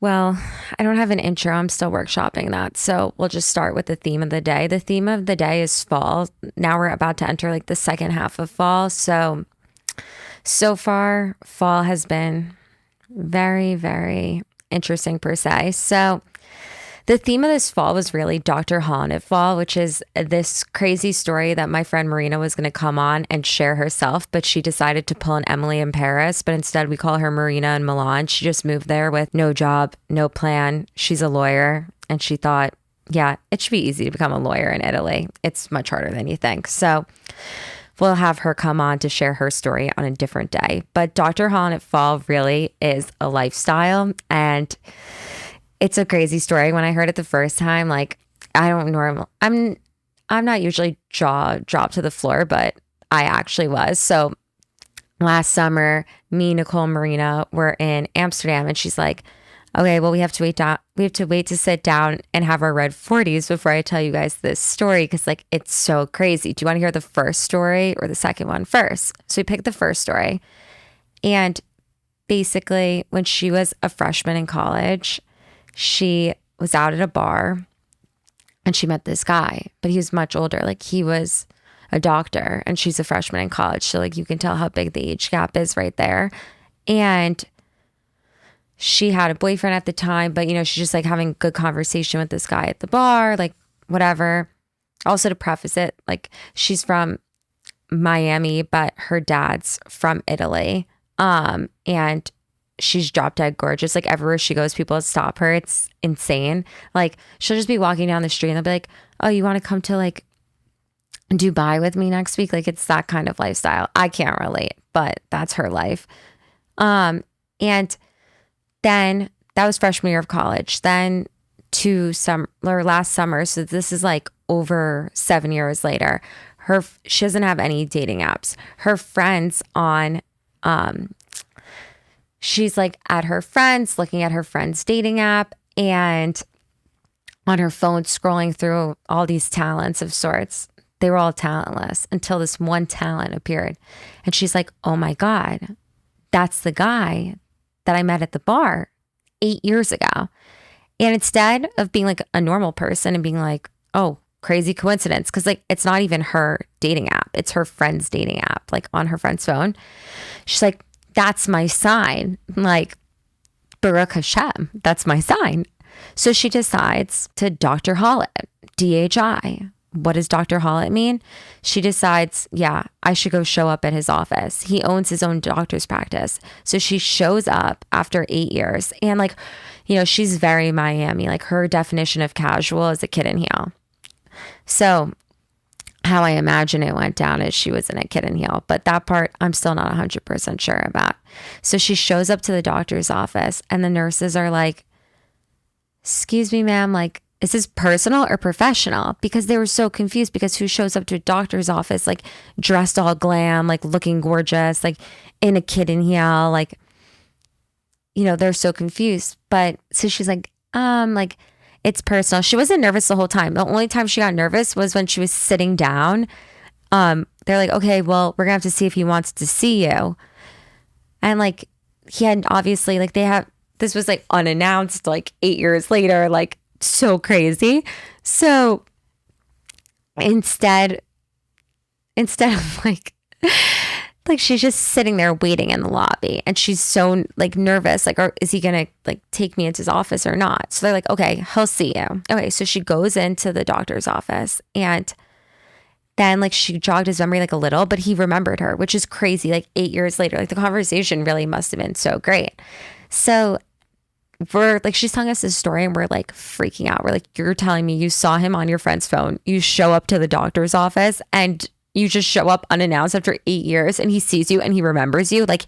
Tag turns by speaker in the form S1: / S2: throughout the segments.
S1: Well, I don't have an intro. I'm still workshopping that. So we'll just start with the theme of the day. The theme of the day is fall. Now we're about to enter like the second half of fall. So far, fall has been very, very interesting per se. So the theme of this fall was really Dr. Hallin It Fall, which is this crazy story that my friend Marina was going to come on and share herself, but she decided to pull an Emily in Paris. But instead, we call her Marina in Milan. She just moved there with no job, no plan. She's a lawyer, and she thought, yeah, it should be easy to become a lawyer in Italy. It's much harder than you think. So we'll have her come on to share her story on a different day. But Dr. Hallin It Fall really is a lifestyle, and it's a crazy story. When I heard it the first time, like I don't normal I'm not usually jaw dropped to the floor, but I actually was. So last summer, me, Nicole, and Marina were in Amsterdam, and she's like, okay, well, we have to wait to sit down and have our red 40s before I tell you guys this story, because like it's so crazy. Do you want to hear the first story or the second one first? So we picked the first story. And basically, when she was a freshman in college, she was out at a bar and she met this guy, but he was much older. Like he was a doctor and she's a freshman in college. So like you can tell how big the age gap is right there. And she had a boyfriend at the time, but she's just like having good conversation with this guy at the bar, like whatever. Also to preface it, like she's from Miami, but her dad's from Italy. And she's drop dead gorgeous. Like everywhere she goes, people stop her. It's insane. Like she'll just be walking down the street and they'll be like, oh, you want to come to like Dubai with me next week? Like it's that kind of lifestyle. I can't relate, but that's her life. And then that was freshman year of college. Then last summer. So this is like over 7 years later. She doesn't have any dating apps. Her friends she's like at her friends, looking at her friend's dating app and on her phone scrolling through all these talents of sorts. They were all talentless until this one talent appeared. And she's like, oh my God, that's the guy that I met at the bar 8 years ago. And instead of being like a normal person and being like, oh, crazy coincidence, because like it's not even her dating app, it's her friend's dating app, like on her friend's phone. She's like, that's my sign. Like, Baruch Hashem, that's my sign. So she decides to Dr. Hallin, DHI. What does Dr. Hallin mean? She decides, yeah, I should go show up at his office. He owns his own doctor's practice. So she shows up after 8 years. And like, she's very Miami. Like her definition of casual is a kitten heel. So how I imagine it went down is she was in a kitten heel, but that part I'm still not 100% sure about. So she shows up to the doctor's office and the nurses are like, excuse me, ma'am, like, is this personal or professional? Because they were so confused, because who shows up to a doctor's office, like dressed all glam, like looking gorgeous, like in a kitten heel, like, they're so confused. But so she's like, it's personal. She wasn't nervous the whole time. The only time she got nervous was when she was sitting down. They're like, okay, well, we're gonna have to see if he wants to see you. And like, he had obviously like this was like unannounced, like 8 years later, like so crazy. So instead of like she's just sitting there waiting in the lobby and she's so like nervous, like, is he gonna like take me into his office or not? So they're like, okay, he'll see you. Okay, so she goes into the doctor's office and then like she jogged his memory like a little, but he remembered her, which is crazy. Like 8 years later, like the conversation really must have been so great. So we're like, she's telling us this story and we're like freaking out. We're like, you're telling me you saw him on your friend's phone, you show up to the doctor's office and you just show up unannounced after 8 years and he sees you and he remembers you. Like,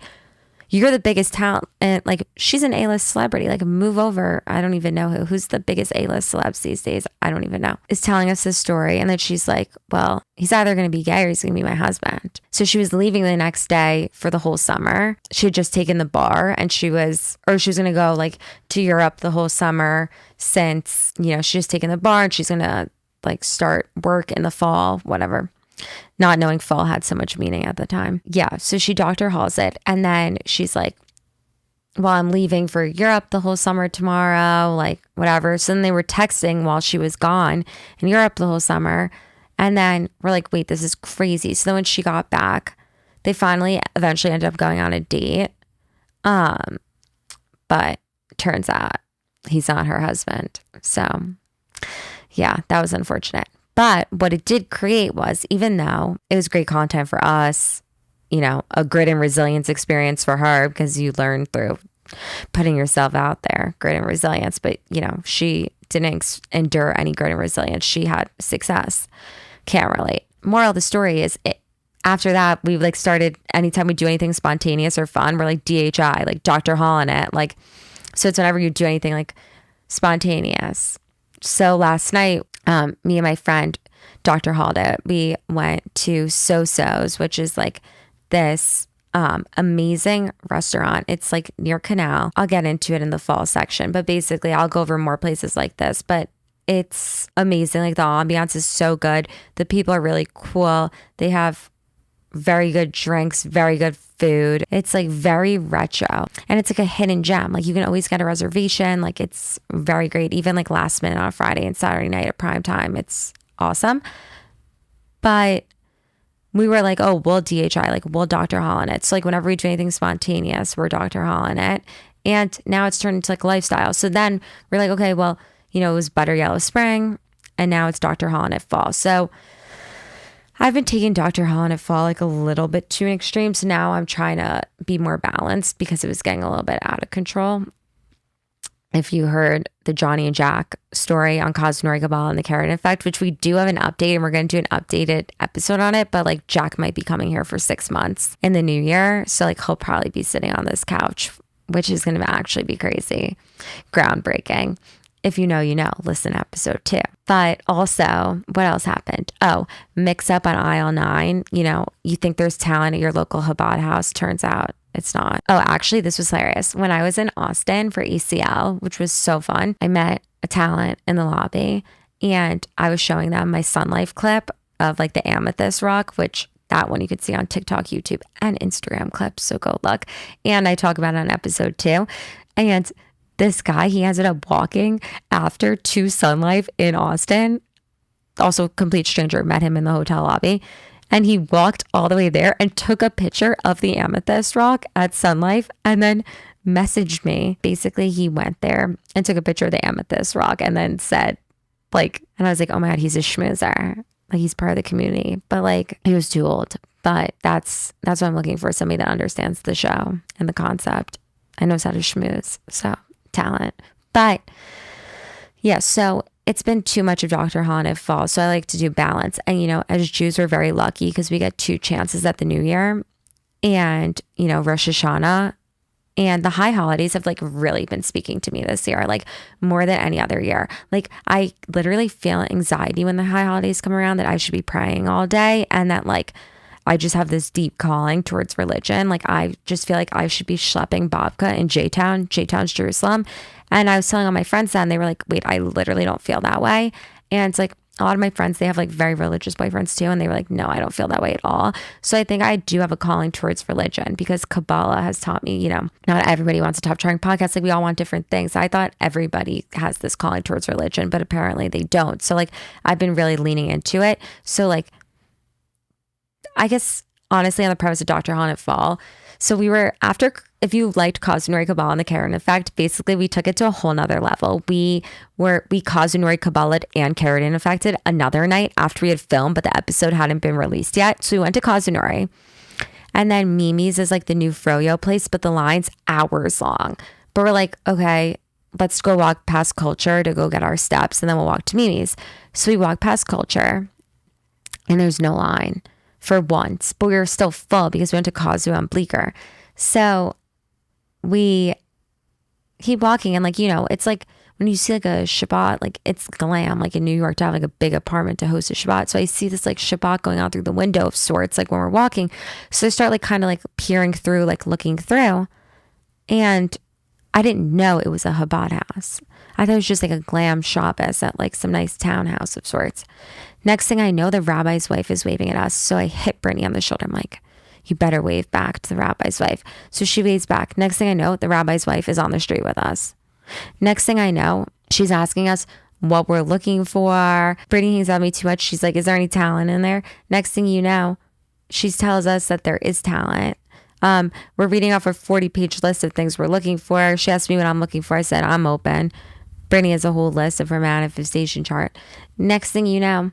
S1: you're the biggest talent. And like, she's an A-list celebrity. Like, move over. I don't even know who's the biggest A-list celebs these days. I don't even know. Is telling us this story. And then she's like, well, he's either going to be gay or he's going to be my husband. So she was leaving the next day for the whole summer. She had just taken the bar and she was going to go like to Europe the whole summer since, she just taken the bar and she's going to like start work in the fall, whatever. Not knowing fall had so much meaning at the time. Yeah. So she Dr. Halls it. And then she's like, well, I'm leaving for Europe the whole summer tomorrow, like whatever. So then they were texting while she was gone in Europe the whole summer. And then we're like, wait, this is crazy. So then when she got back, they finally eventually ended up going on a date. But turns out he's not her husband. So yeah, that was unfortunate. But what it did create was, even though it was great content for us, you know, a grit and resilience experience for her, because you learn through putting yourself out there, grit and resilience. But, you know, she didn't endure any grit and resilience. She had success. Can't relate. Moral of the story is, after that, we like started, anytime we do anything spontaneous or fun, we're like DHI, like Dr. Hallin It. Like, so it's whenever you do anything like spontaneous. So last night, me and my friend, Dr. Hallin It, we went to Soso's, which is like this amazing restaurant. It's like near Canal. I'll get into it in the fall section, but basically I'll go over more places like this, but it's amazing. Like the ambiance is so good. The people are really cool. They have very good drinks, very good food. It's like very retro, and it's like a hidden gem. Like you can always get a reservation. Like it's very great. Even like last minute on Friday and Saturday night at prime time. It's awesome. But we were like, oh, we'll DHI, like we'll Dr. Hallin It. So like whenever we do anything spontaneous, we're Dr. Hallin It. And now it's turned into like a lifestyle. So then we're like, okay, well, you know, it was Butter Yellow Spring, and now it's Dr. Hallin It Fall. So I've been taking Dr. Hallin It Fall like a little bit to an extreme. So now I'm trying to be more balanced because it was getting a little bit out of control. If you heard the Johnny and Jack story on Kazunori Kabbalah and the Keratin effect, which we do have an update, and we're going to do an updated episode on it, but like Jack might be coming here for 6 months in the new year. So like he'll probably be sitting on this couch, which is going to actually be crazy, groundbreaking. If you know, you know, listen to episode 2. But also, what else happened? Oh, mix up on aisle 9. You know, you think there's talent at your local Chabad house. Turns out it's not. Oh, actually, this was hilarious. When I was in Austin for ACL, which was so fun, I met a talent in the lobby, and I was showing them my Sun Life clip of like the amethyst rock, which that one you could see on TikTok, YouTube, and Instagram clips. So go look. And I talk about it on episode 2. And this guy, he ended up walking after to Sun Life in Austin. Also a complete stranger, met him in the hotel lobby. And he walked all the way there and took a picture of the amethyst rock at Sun Life and then messaged me. Basically, he went there and took a picture of the amethyst rock and then said, like, and I was like, oh my God, he's a schmoozer. Like he's part of the community. But like he was too old. But that's what I'm looking for, somebody that understands the show and the concept and knows how to schmooze. So talent. But yeah, so it's been too much of Dr. Hallin It Fall. So I like to do balance. And, you know, as Jews, we're very lucky because we get 2 chances at the new year and, you know, Rosh Hashanah, and the high holidays have like really been speaking to me this year, like more than any other year. Like I literally feel anxiety when the high holidays come around, that I should be praying all day, and that like I just have this deep calling towards religion. Like I just feel like I should be schlepping babka in J-Town. J-Town's Jerusalem. And I was telling all my friends that, and they were like, wait, I literally don't feel that way. And it's like a lot of my friends, they have like very religious boyfriends too. And they were like, no, I don't feel that way at all. So I think I do have a calling towards religion because Kabbalah has taught me, you know, not everybody wants a top charting podcast. Like we all want different things. I thought everybody has this calling towards religion, but apparently they don't. So like I've been really leaning into it. So like, I guess, honestly, on the premise of Dr. Hallin It Fall. So we were, after, if you liked Kazunori Kabbalah and the Keratin effect, basically we took it to a whole nother level. We Kazunori Kabbalah and Keratin affected another night after we had filmed, but the episode hadn't been released yet. So we went to Kazunori. And then Mimi's is like the new froyo place, but the line's hours long. But we're like, okay, let's go walk past Culture to go get our steps, and then we'll walk to Mimi's. So we walk past Culture, and there's no line for once, but we were still full because we went to Kazu on Bleecker. So we keep walking, and like, you know, it's like when you see like a Shabbat, like it's glam, like in New York to have like a big apartment to host a Shabbat. So I see this like Shabbat going on through the window of sorts, like when we're walking. So I start like kind of like peering through, like looking through, and I didn't know it was a Chabad house. I thought it was just like a glam Shabbos at like some nice townhouse of sorts. Next thing I know, the rabbi's wife is waving at us. So I hit Brittany on the shoulder. I'm like, You better wave back to the rabbi's wife. So she waves back. Next thing I know, the rabbi's wife is on the street with us. Next thing I know, she's asking us what we're looking for. Brittany hangs on me too much. She's like, is there any talent in there? Next thing you know, she tells us that there is talent. We're reading off a 40-page list of things we're looking for. She asked me what I'm looking for. I said, I'm open. Brittany has a whole list of her manifestation chart. Next thing you know,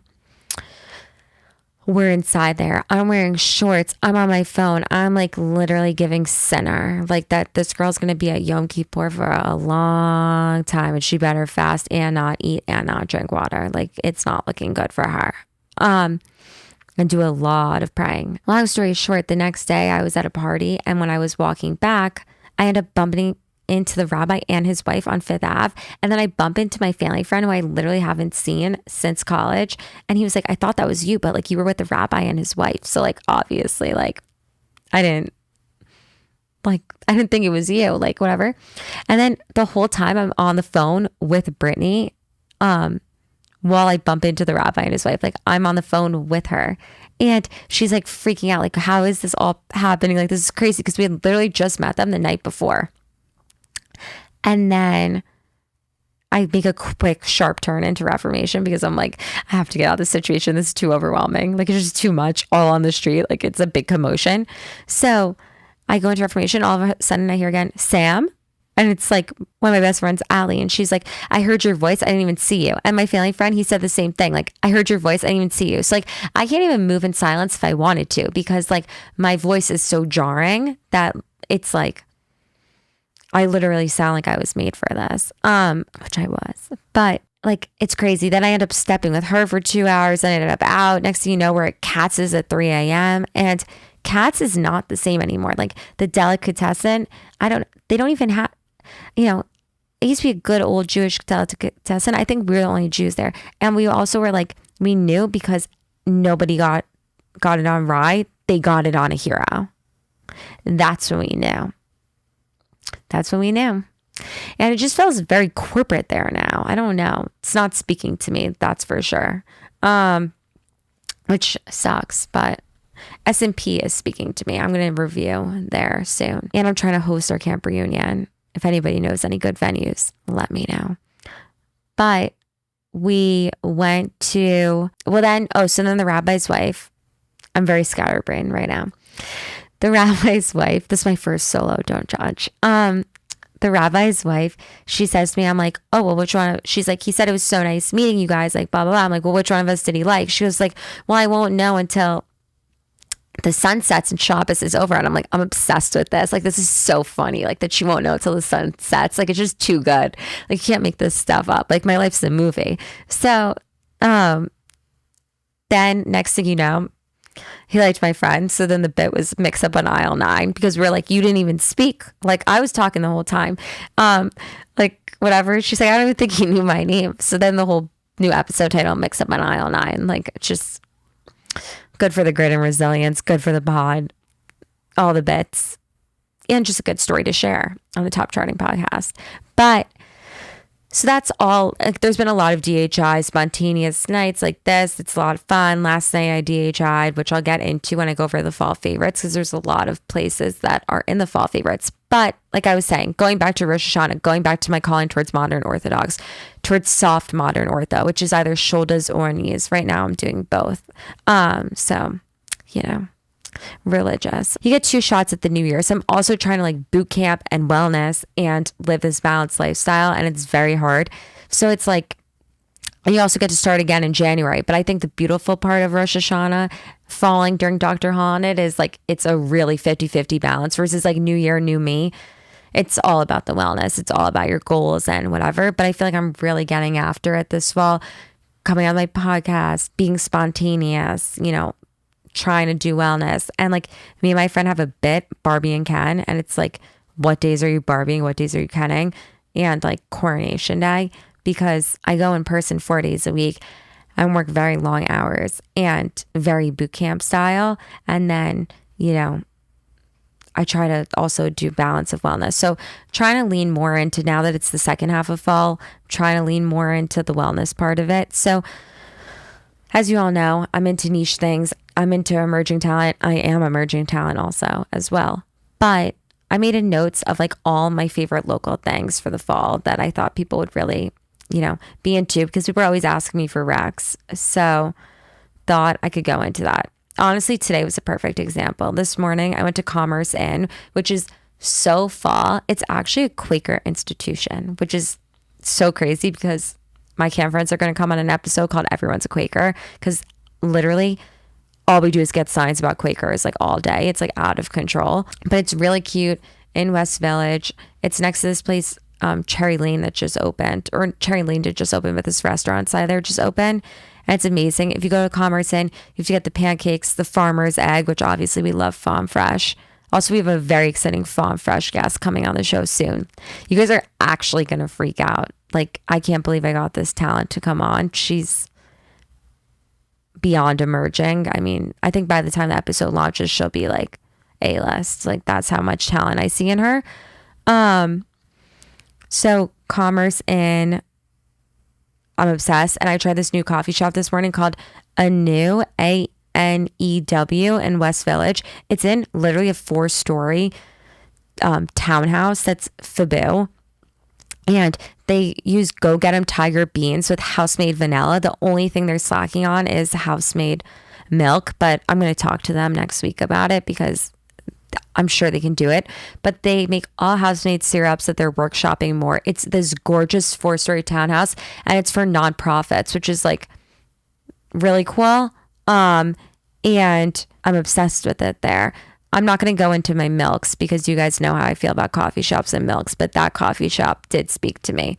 S1: we're inside there. I'm wearing shorts. I'm on my phone. I'm like literally giving center. Like that this girl's going to be at Yom Kippur for a long time and she better fast and not eat and not drink water. Like it's not looking good for her. And do a lot of praying. Long story short, the next day I was at a party and when I was walking back, I ended up bumping into the rabbi and his wife on Fifth Ave. And then I bump into my family friend who I literally haven't seen since college. And he was like, I thought that was you, but like you were with the rabbi and his wife. So like, obviously like, I didn't think it was you, like whatever. And then the whole time I'm on the phone with Brittany, while I bump into the rabbi and his wife, like I'm on the phone with her and she's like freaking out. Like, how is this all happening? Like, this is crazy. Cause we had literally just met them the night before. And then I make a quick, sharp turn into Reformation because I'm like, I have to get out of this situation. This is too overwhelming. Like, it's just too much all on the street. Like, it's a big commotion. So I go into Reformation. All of a sudden, I hear again, Sam. And it's like one of my best friends, Allie. And she's like, I heard your voice. I didn't even see you. And my family friend, he said the same thing. Like, I heard your voice. I didn't even see you. So like, I can't even move in silence if I wanted to because like my voice is so jarring that it's like, I literally sound like I was made for this, which I was, but like, it's crazy. Then I end up stepping with her for 2 hours. I ended up out. Next thing you know, we're at Katz's at 3 a.m. and Katz is not the same anymore. Like the delicatessen, they don't even have, you know, it used to be a good old Jewish delicatessen. I think we were the only Jews there. And we also were like, we knew because nobody got it on rye. They got it on a hero. That's when we knew. That's when we knew. And it just feels very corporate there now. I don't know. It's not speaking to me. That's for sure. Which sucks, but S&P is speaking to me. I'm going to review there soon. And I'm trying to host our camp reunion. If anybody knows any good venues, let me know. But we went to, so then the rabbi's wife, I'm very scatterbrained right now. The rabbi's wife, this is my first solo, don't judge. The rabbi's wife, she says to me, I'm like, oh, well, which one? She's like, he said it was so nice meeting you guys, like, blah, blah, blah. I'm like, well, which one of us did he like? She was like, well, I won't know until the sun sets and Shabbos is over. And I'm like, I'm obsessed with this. Like, this is so funny. Like, that she won't know until the sun sets. Like, it's just too good. Like, you can't make this stuff up. Like, my life's a movie. So, then next thing you know, he liked my friend. So then the bit was mix up on aisle 9 because we're like, you didn't even speak. Like I was talking the whole time. Like whatever. She's like, I don't even think he knew my name. So then the whole new episode title, mix up on aisle 9. Like it's just good for the grit and resilience, good for the pod, all the bits, and just a good story to share on the top charting podcast. But so that's all. Like, there's been a lot of DHI spontaneous nights like this. It's a lot of fun. Last night I DHI'd, which I'll get into when I go over the fall favorites because there's a lot of places that are in the fall favorites. But like I was saying, going back to Rosh Hashanah, going back to my calling towards modern Orthodox, towards soft modern Ortho, which is either shoulders or knees. Right now I'm doing both. So, you know, religious. You get 2 shots at the new year. So I'm also trying to like boot camp and wellness and live this balanced lifestyle. And it's very hard. So it's like, and you also get to start again in January. But I think the beautiful part of Rosh Hashanah falling during Dr. Hallin is like, it's a really 50-50 balance versus like new year, new me. It's all about the wellness. It's all about your goals and whatever. But I feel like I'm really getting after it this fall, coming on my podcast, being spontaneous, you know, trying to do wellness. And like me and my friend have a bit, Barbie and Ken, and it's like, what days are you Barbieing? What days are you Kenning? And like coronation day, because I go in person 4 days a week and work very long hours and very boot camp style. And then, you know, I try to also do balance of wellness. So trying to lean more into, now that it's the second half of fall, trying to lean more into the wellness part of it. So as you all know, I'm into niche things. I'm into emerging talent. I am emerging talent also as well. But I made a notes of like all my favorite local things for the fall that I thought people would really, be into, because people were always asking me for recs. So thought I could go into that. Honestly, today was a perfect example. This morning I went to Commerce Inn, which is so fall. It's actually a Quaker institution, which is so crazy because my camp friends are going to come on an episode called Everyone's a Quaker, because literally all we do is get signs about Quakers like all day. It's like out of control, but it's really cute in West Village. It's next to this place, Cherry Lane, that just opened, or Cherry Lane did just open, but this restaurant side there just opened. And it's amazing. If you go to Commerce Inn, you have to get the pancakes, the farmer's egg, which obviously we love farm fresh. Also, we have a very exciting farm fresh guest coming on the show soon. You guys are actually going to freak out. Like, I can't believe I got this talent to come on. She's beyond emerging. I mean, I think by the time the episode launches, she'll be like A-list. Like, that's how much talent I see in her. So Commerce Inn, I'm obsessed. And I tried this new coffee shop this morning called Anew, ANEW, in West Village. It's in literally a 4-story townhouse that's Fabu. And they use Go Get 'em Tiger beans with house-made vanilla. The only thing they're slacking on is house-made milk, but I'm going to talk to them next week about it because I'm sure they can do it. But they make all house-made syrups that they're workshopping more. It's this gorgeous 4-story townhouse, and it's for nonprofits, which is like really cool. And I'm obsessed with it there. I'm not going to go into my milks because you guys know how I feel about coffee shops and milks, but that coffee shop did speak to me.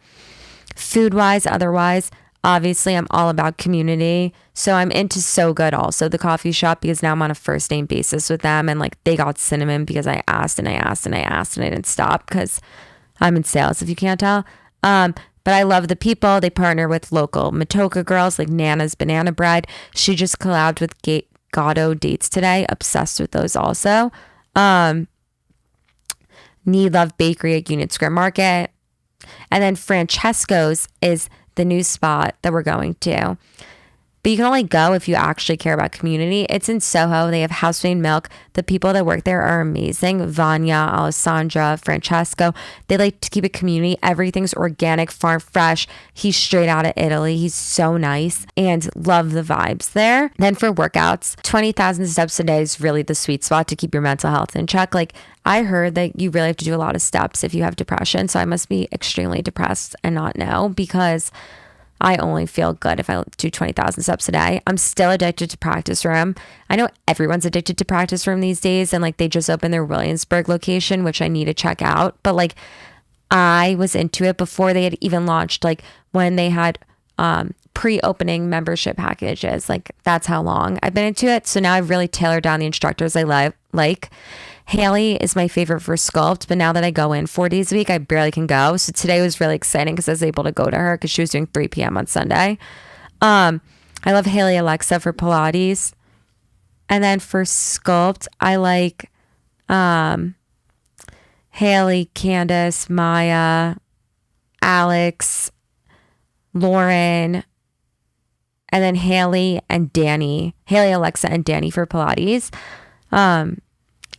S1: Food-wise, otherwise, obviously I'm all about community. So I'm into So Good also, the coffee shop, because now I'm on a first name basis with them. And like they got cinnamon because I asked and I asked and I asked and I didn't stop because I'm in sales, if you can't tell. But I love the people. They partner with local Matoka girls like Nana's Banana Bread. She just collabed with Gatto Dates today. Obsessed with those also. Need Love Bakery at Union Square Market. And then Francesco's is the new spot that we're going to. But you can only go if you actually care about community. It's in Soho. They have house-made milk. The people that work there are amazing. Vanya, Alessandra, Francesco. They like to keep it community. Everything's organic, farm fresh. He's straight out of Italy. He's so nice and love the vibes there. Then for workouts, 20,000 steps a day is really the sweet spot to keep your mental health in check. Like, I heard that you really have to do a lot of steps if you have depression. So I must be extremely depressed and not know, because I only feel good if I do 20,000 steps a day. I'm still addicted to Practice Room. I know everyone's addicted to Practice Room these days, and like they just opened their Williamsburg location, which I need to check out. But like I was into it before they had even launched, like when they had pre-opening membership packages. Like that's how long I've been into it. So now I've really tailored down the instructors I like. Haley is my favorite for Sculpt, but now that I go in 4 days a week, I barely can go. So today was really exciting because I was able to go to her because she was doing 3 p.m. on Sunday. I love Haley Alexa for Pilates. And then for Sculpt, I like Haley, Candace, Maya, Alex, Lauren, and then Haley and Danny. Haley, Alexa, and Danny for Pilates.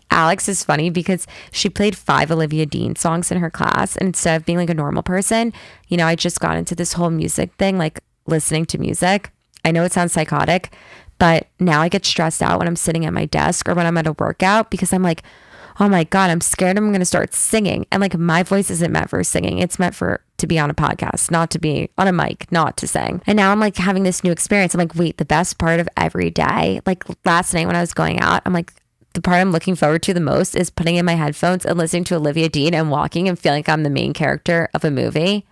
S1: Alex is funny because she played 5 Olivia Dean songs in her class, and instead of being like a normal person, I just got into this whole music thing, like listening to music. I know it sounds psychotic, but now I get stressed out when I'm sitting at my desk or when I'm at a workout because I'm like, oh my God, I'm scared I'm going to start singing. And like my voice isn't meant for singing. It's meant to be on a podcast, not to be on a mic, not to sing. And now I'm like having this new experience. I'm like, wait, the best part of every day, like last night when I was going out, I'm like, the part I'm looking forward to the most is putting in my headphones and listening to Olivia Dean and walking and feeling like I'm the main character of a movie.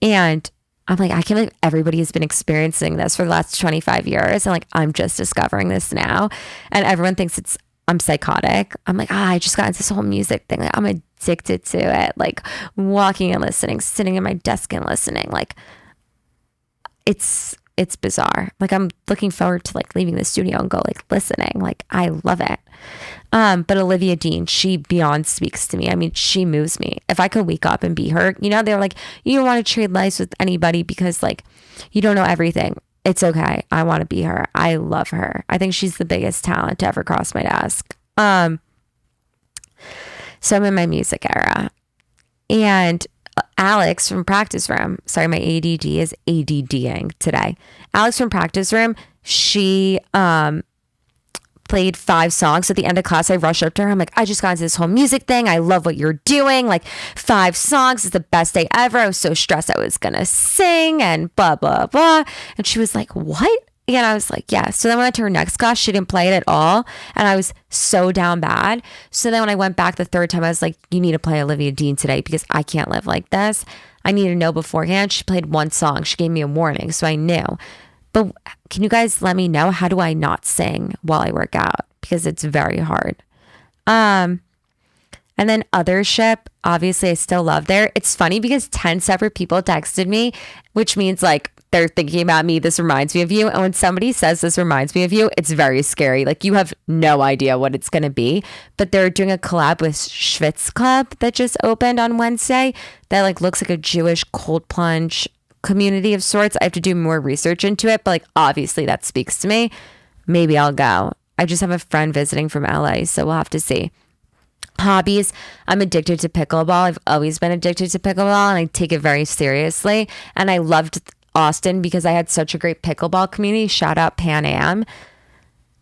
S1: And I'm like, I can't believe everybody has been experiencing this for the last 25 years. And like, I'm just discovering this now. And everyone thinks I'm psychotic. I'm like, I just got into this whole music thing. Like, I'm addicted to it. Like walking and listening, sitting at my desk and listening. Like it's bizarre. Like I'm looking forward to like leaving the studio and go like listening. Like I love it. But Olivia Dean, she beyond speaks to me. I mean, she moves me. If I could wake up and be her, they're like, you don't want to trade lives with anybody because like, you don't know everything. It's okay. I want to be her. I love her. I think she's the biggest talent to ever cross my desk. So I'm in my music era. And Alex from Practice Room, sorry, my ADD is ADDing today. Alex from Practice Room, she played 5 songs. At the end of class, I rushed up to her. I'm like, I just got into this whole music thing. I love what you're doing. Like 5 songs is the best day ever. I was so stressed I was going to sing and blah, blah, blah. And she was like, what? And I was like, yeah. So then when I went to her next class, she didn't play it at all. And I was so down bad. So then when I went back the third time, I was like, you need to play Olivia Dean today because I can't live like this. I need to know beforehand. She played 1 song. She gave me a warning. So I knew. But can you guys let me know, how do I not sing while I work out? Because it's very hard. And then Othership, obviously I still love there. It's funny because 10 separate people texted me, which means like they're thinking about me. This reminds me of you. And when somebody says this reminds me of you, it's very scary. Like you have no idea what it's going to be. But they're doing a collab with Schwitz Club that just opened on Wednesday that like looks like a Jewish cold plunge community of sorts. I have to do more research into it, but like obviously that speaks to me. Maybe I'll go. I just have a friend visiting from LA, so we'll have to see. Hobbies, I'm addicted to pickleball. I've always been addicted to pickleball and I take it very seriously. And I loved Austin because I had such a great pickleball community. Shout out Pan Am,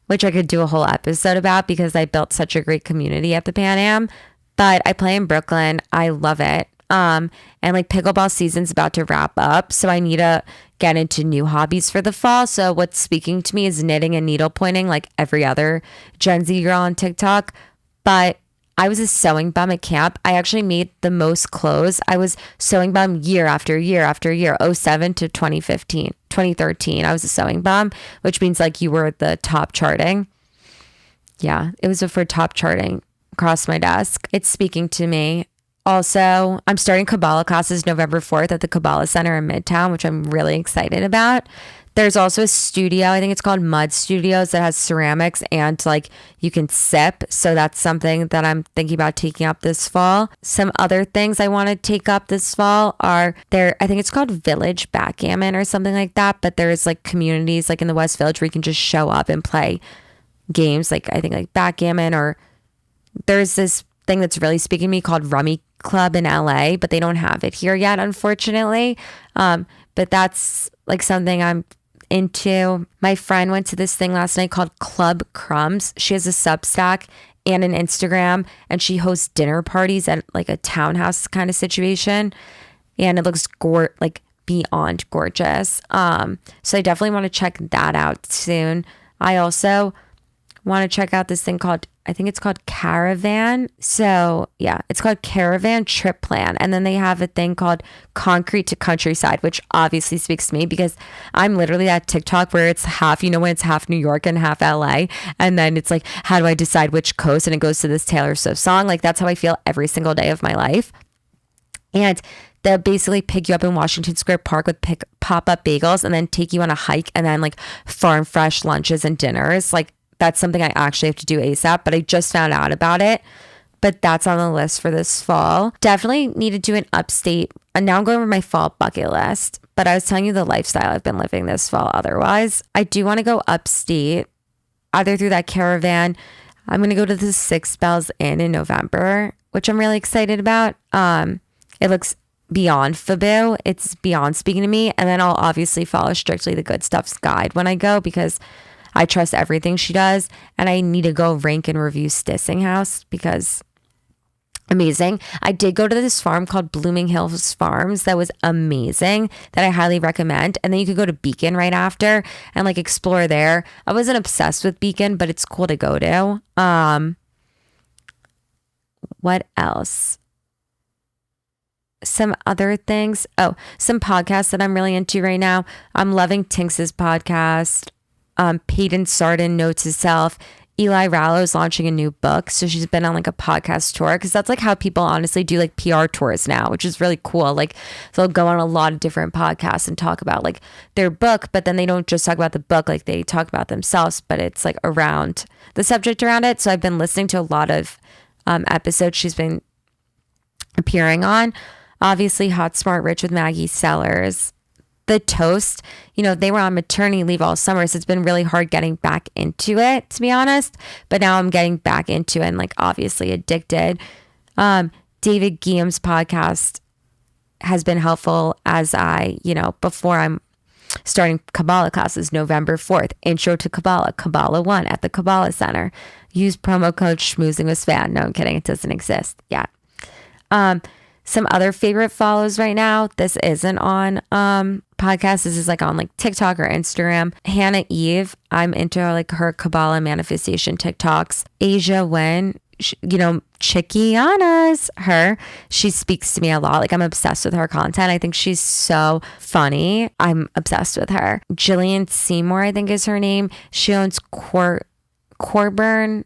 S1: which I could do a whole episode about because I built such a great community at the Pan Am. But I play in Brooklyn. I love it. And like pickleball season's about to wrap up, so I need to get into new hobbies for the fall. So what's speaking to me is knitting and needle pointing like every other Gen Z girl on TikTok. But I was a sewing bum at camp. I actually made the most clothes. I was sewing bum year after year after year, 07 to 2015, 2013. I was a sewing bum, which means like you were the top charting. Yeah, it was for top charting across my desk. It's speaking to me. Also, I'm starting Kabbalah classes November 4th at the Kabbalah Center in Midtown, which I'm really excited about. There's also a studio, I think it's called Mud Studios, that has ceramics and like you can sip. So that's something that I'm thinking about taking up this fall. Some other things I want to take up this fall are there, I think it's called Village Backgammon or something like that. But there's like communities like in the West Village where you can just show up and play games like I think like backgammon, or there's this thing that's really speaking to me called Rummy Club in LA, but they don't have it here yet, unfortunately. But that's like something I'm into. My friend went to this thing last night called Club Crumbs. She has a Substack and an Instagram, and she hosts dinner parties at like a townhouse kind of situation, and it looks like beyond gorgeous. So I definitely want to check that out soon. I also want to check out this thing called, I think it's called Caravan. So yeah, it's called Caravan Trip Plan. And then they have a thing called Concrete to Countryside, which obviously speaks to me because I'm literally at TikTok where it's half, you know, when it's half New York and half LA. And then it's like, how do I decide which coast? And it goes to this Taylor Swift song. Like that's how I feel every single day of my life. And they'll basically pick you up in Washington Square Park with pop-up bagels and then take you on a hike and then like farm fresh lunches and dinners. Like that's something I actually have to do ASAP, but I just found out about it. But that's on the list for this fall. Definitely need to do an upstate. And now I'm going over my fall bucket list. But I was telling you the lifestyle I've been living this fall otherwise. I do want to go upstate, either through that caravan. I'm going to go to the Six Bells Inn in November, which I'm really excited about. It looks beyond Fabu. It's beyond speaking to me. And then I'll obviously follow strictly the Good Stuff's guide when I go because I trust everything she does, and I need to go rank and review Stissing House because amazing. I did go to this farm called Blooming Hills Farms that was amazing, that I highly recommend. And then you could go to Beacon right after and like explore there. I wasn't obsessed with Beacon, but it's cool to go to. What else? Some other things. Oh, some podcasts that I'm really into right now. I'm loving Tinx's podcast. Peyton Sardin notes herself. Eli Rallo's launching a new book, so she's been on like a podcast tour because that's like how people honestly do like PR tours now, which is really cool. Like they'll go on a lot of different podcasts and talk about like their book, but then they don't just talk about the book, like they talk about themselves, but it's like around the subject around it. So I've been listening to a lot of episodes she's been appearing on. Obviously, Hot Smart Rich with Maggie Sellers. the toast, they were on maternity leave all summer. So it's been really hard getting back into it, to be honest. But now I'm getting back into it and like obviously addicted. David Guillaume's podcast has been helpful as before I'm starting Kabbalah classes November 4th, Intro to Kabbalah, Kabbalah 1 at the Kabbalah Center. Use promo code schmoozing with Svan. No, I'm kidding. It doesn't exist yet. Some other favorite follows right now. This isn't on podcast. This is like on like TikTok or Instagram. Hannah Eve. I'm into like her Kabbalah manifestation TikToks. Asia Wen. Chiquiana's her. She speaks to me a lot. Like I'm obsessed with her content. I think she's so funny. I'm obsessed with her. Jillian Seymour, I think is her name. She owns Corburn.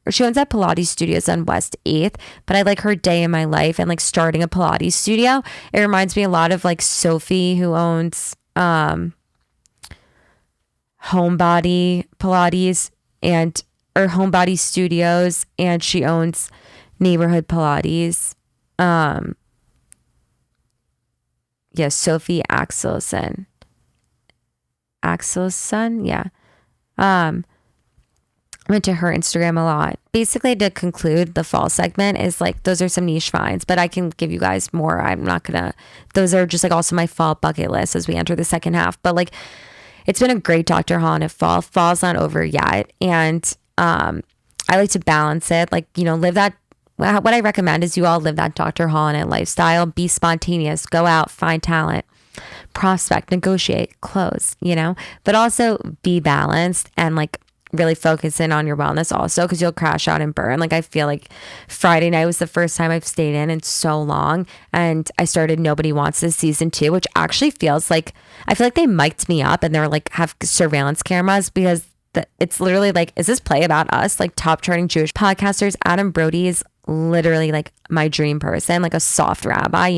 S1: She owns at Pilates Studios on West 8th, but I like her day in my life and like starting a Pilates studio. It reminds me a lot of like Sophie, who owns Homebody Pilates or Homebody Studios, and she owns Neighborhood Pilates. Sophie Axelson. Yeah. Went to her Instagram a lot. Basically, to conclude the fall segment is like, those are some niche finds, but I can give you guys more. Those are just like also my fall bucket list as we enter the second half. But like, it's been a great Dr. Hallin It Fall. Fall's not over yet. And I like to balance it. Like, live that. What I recommend is you all live that Dr. Hallin It lifestyle. Be spontaneous. Go out, find talent, prospect, negotiate, close, but also be balanced and like, really focus in on your wellness also, because you'll crash out and burn. Like I feel like Friday night was the first time I've stayed in so long, and I started Nobody Wants This season 2, which actually feels like, I feel like they mic'd me up and they're like have surveillance cameras, because it's literally like, is this play about us? Like top charting Jewish podcasters. Adam Brody is literally like my dream person, like a soft rabbi,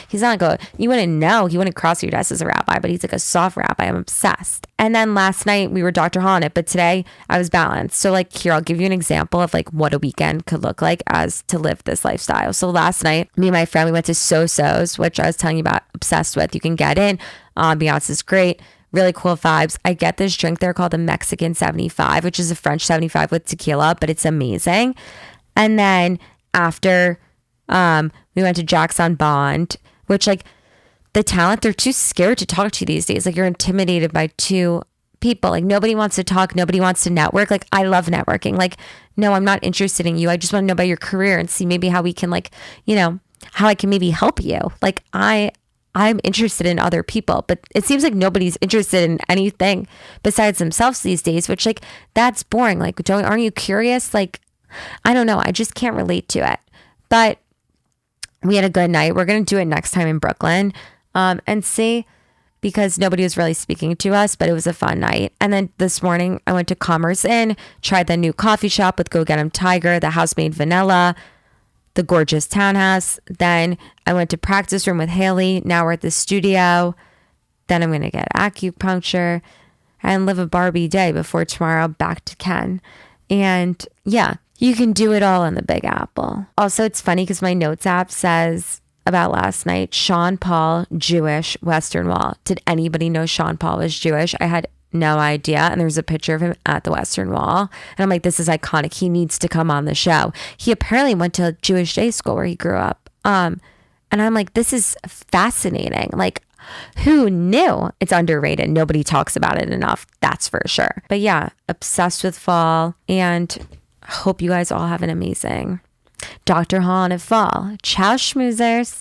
S1: he's not like you wouldn't know, he wouldn't cross your desk as a rabbi, but he's like a soft rabbi. I'm obsessed. And then last night we were Dr. Hallin It, but today I was balanced. So like here, I'll give you an example of like what a weekend could look like as to live this lifestyle. So last night, me and my friend, we went to So-So's, which I was telling you about, obsessed with. You can get in, ambiance is great. Really cool vibes. I get this drink there called the Mexican 75, which is a French 75 with tequila, but it's amazing. And then after we went to Jack's on Bond, which like the talent, they're too scared to talk to you these days. Like you're intimidated by two people. Like nobody wants to talk. Nobody wants to network. Like I love networking. Like, no, I'm not interested in you. I just want to know about your career and see maybe how we can like, how I can maybe help you. Like I'm interested in other people, but it seems like nobody's interested in anything besides themselves these days, which like, that's boring. Like, aren't you curious? Like, I don't know. I just can't relate to it. But we had a good night. We're going to do it next time in Brooklyn and see, because nobody was really speaking to us, but it was a fun night. And then this morning I went to Commerce Inn, tried the new coffee shop with Go Get 'Em Tiger, the house-made vanilla, the gorgeous townhouse. Then I went to practice room with Haley. Now we're at the studio. Then I'm going to get acupuncture and live a Barbie day before tomorrow back to Ken. And yeah, you can do it all in the Big Apple. Also, it's funny because my notes app says about last night, Sean Paul, Jewish, Western Wall. Did anybody know Sean Paul was Jewish? I had no idea. And there's a picture of him at the Western Wall. And I'm like, this is iconic. He needs to come on the show. He apparently went to Jewish day school where he grew up. And I'm like, this is fascinating. Like, who knew? It's underrated. Nobody talks about it enough. That's for sure. But yeah, obsessed with fall, and hope you guys all have an amazing Dr. Hallin It Fall. Ciao, schmoozers.